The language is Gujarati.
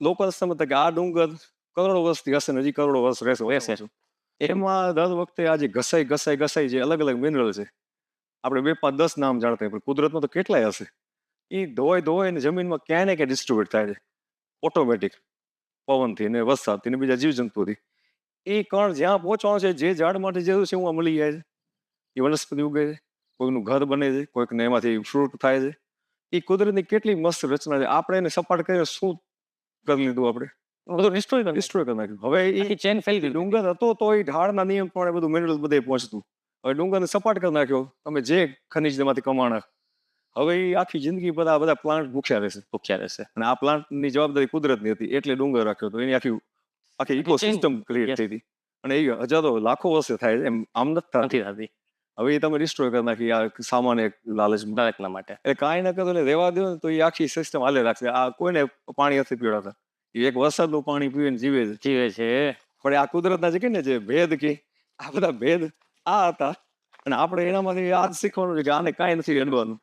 લોકો સમજતા કે આ ડુંગર કરોડો વર્ષથી હશે ને હજી કરોડો વર્ષ રહેશે રહેશે. એમાં દર વખતે આજે ઘસાઈ જે અલગ અલગ મિનરલ છે આપણે 2 5 10 નામ જાણતા હોય પણ કુદરતમાં તો કેટલાય હશે એ ધોવાય ને જમીનમાં ક્યાંય ને ક્યાંય ડિસ્ટ્રીબ્યુટ થાય છે ઓટોમેટિક પવનથી ને વરસાદથી ને બીજા જીવજંતુઓથી એ કણ જ્યાં પહોંચવાનો છે જે ઝાડ માટે જરૂર છે એમાં મળી જાય છે એ વનસ્પતિ ઉગે છે કોઈકનું ઘર બને છે કોઈકને એમાંથી ફ્રૂટ થાય છે એ કુદરતની કેટલી મસ્ત રચના છે આપણે એને સપાટ કરીને શું કરી લીધું આપણે બધું ડિસ્ટ્રોય ડિસ્ટ્રોય કરી નાખ્યું હવે એ ચેન ફેલ ગઈ. ડુંગર હતો તો એ ઢાળના નિયમ પ્રમાણે બધું મિનરલ બધે પહોંચતું હવે ડુંગરને સપાટ કરી નાખ્યો તમે જે ખનિજ એમાંથી કમાણા હવે એ આખી જિંદગી બધા પ્લાન્ટ ભૂખ્યા રહેશે ભૂખ્યા રહેશે. અને આ પ્લાન્ટની જવાબદારી કુદરતની હતી એટલે ડુંગર રાખ્યો હતો એની આખી આખી ઇકોસિસ્ટમ ક્રિએટ Yes. થઈ હતી અને એ હજારો લાખો વર્ષે થાય છે એમ આમ નથી થતી નથી થતી હવે એ તમે ડિસ્ટ્રોય કરી નાખી આ સામાન્ય લાલચ દરેકના માટે. એટલે કાંઈ ન કરો એટલે રહેવા દો ને તો એ આખી સિસ્ટમ હાલે રાખશે આ કોઈને પાણી નથી પીવડાવતા એ એક વરસાદનું પાણી પીવીને જીવે છે જીવે છે. પણ આ કુદરતના જે કે ને જે ભેદ કે આ બધા ભેદ આ હતા અને આપણે એનામાંથી આ જ શીખવાનું છે કે આને કાંઈ નથી અડવાનું